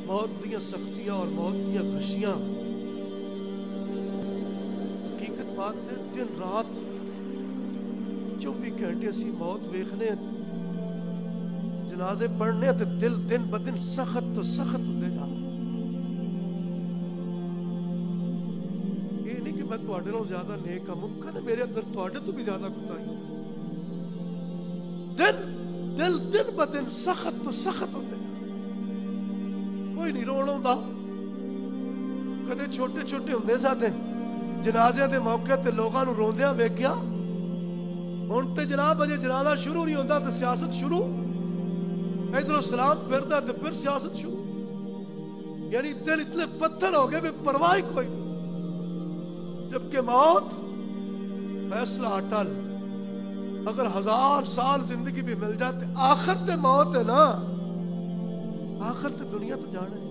موت دیا سختیاں اور موت دیا خشیاں حقیقت بات ہے دن رات 24 گھنٹے اسی موت ویکھنے جنازے پڑھنے تے دل دن بدن سخت تو سخت ہوتے جا یہ نہیں کہ میں تواڈے نال زیادہ نیک ہاں ممکن ہے میرے اندر تواڈے تو بھی زیادہ کوتاہی دل دل دن بدن سخت تو سخت ہوتے کوئی نہیں رونا ہوندا کدے چھوٹے چھوٹے ہوندے ساتے جنازے دے موقع تے لوگاں نوں روندیاں ویکھیا ہن تے جناب اجے جنازہ شروع نہیں ہوندا تے سیاست شروع ادھر سلام پھردا تے پھر سیاست شروع یعنی دل اتنے پتھر ہو گئے بھی پرواہ کوئی نہیں جبکہ موت فیصلہ اٹل اگر 1000 سال زندگی بھی مل جاتے آخر تے موت ہے نا آخر تے دنیا تو جانا ہے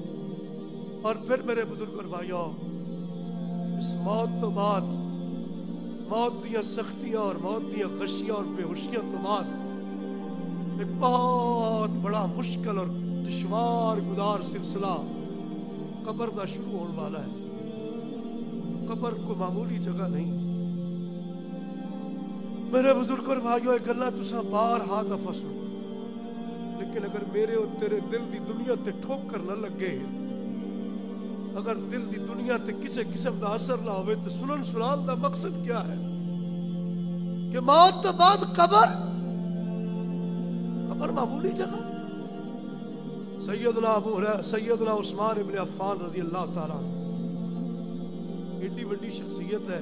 اور پھر میرے بزرگ اور بھائیو اس موت تو بعد موت دیا سختیاں اور موت دیا خشیاں اور بے ہوشیاں تو بعد ایک بہت بڑا مشکل اور دشوار گزار سلسلہ قبر کا شروع ہونے والا ہے قبر کو معمولی جگہ نہیں میرے بزرگ اور بھائیو یہ گلاں تساں بارہا دفعہ سن لیکن اگر میرے اور تیرے دل دی دنیا تے ٹھوکر نہ لگے اگر دل دی دنیا تے کسے قسم دا اثر نہ ہوئے تو سنن سنان دا مقصد کیا ہے کہ موت تو بعد قبر معمولی جگہ سیدنا عثمان ابن عفان رضی اللہ تعالیٰ ایڈی بڑی شخصیت ہے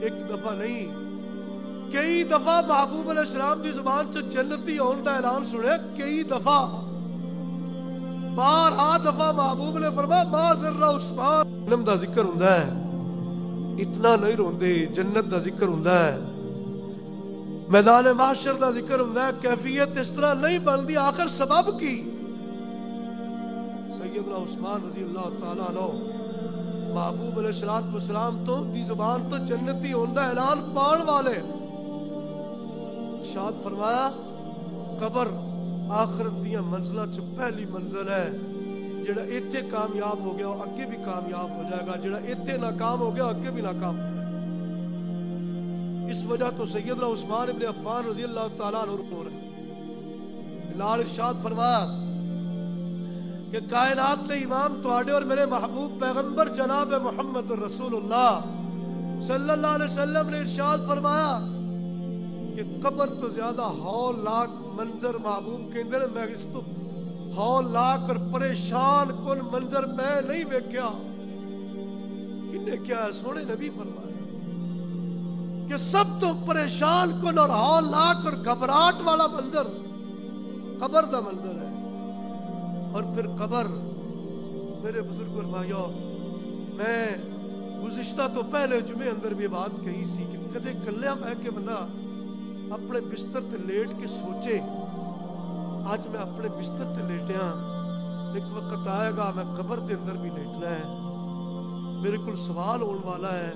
ایک دفعہ نہیں کئی دفعہ محبوب علیہ السلام دی زبان سے جنتی ہون دا اعلان سنے کئی دفعہ بارہا دفعہ محبوب نے فرمایا ما ذر عثمان جنم دا ذکر ہوندا ہے اتنا نہیں روندے جنت دا ذکر ہوندا ہے میدان محشر دا ذکر ہوندا ہے کیفیت اس طرح نہیں بندی آخر سبب کی سیدنا عثمان رضی اللہ تعالیٰ عنہ محبوب علیہ السلام تو دی زبان تو جنتی ہون دا اعلان پان والے ارشاد فرمایا قبر آخرت دیاں منزلہ چ پہلی منزل ہے جڑا ایتھے کامیاب ہو گیا وہ اگے بھی کامیاب ہو جائے گا جڑا ایتھے ناکام ہو گیا اگے بھی ناکام ہو جائے گا اس وجہ تو سیدنا عثمان ابن عفان رضی اللہ تعالیٰ عنہ رو رہے لال ارشاد فرمایا کہ کائنات کے امام تواڈے اور میرے محبوب پیغمبر جناب محمد رسول اللہ صلی اللہ علیہ وسلم نے ارشاد فرمایا کہ قبر تو زیادہ ہولناک منظر محبوب کہندے نے میں اس تو ہولناک اور پریشان کن منظر میں نہیں ویکھیا کنے کیا ہے سونے نبی فرمایا کہ سب تو پریشان کن اور ہولناک اور گھبراہٹ والا منظر قبر دا منظر ہے اور پھر قبر میرے بزرگ اور بھائیو میں گزشتہ تو پہلے جمعے اندر بھی بات کہی سی کہ کدے کلیا میں کہ بندہ اپنے بستر تے لیٹ کے سوچے آج میں اپنے بستر تے لیٹیا ایک وقت آئے گا میں قبر دے اندر بھی لیٹنا ہے میرے کل سوال ہونے والا ہے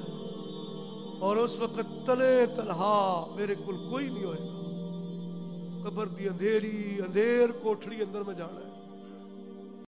اور اس وقت تلے تنہا میرے کل کوئی نہیں ہوئے گا قبر دی اندھیری اندھیر کوٹھڑی اندر میں جانا ہے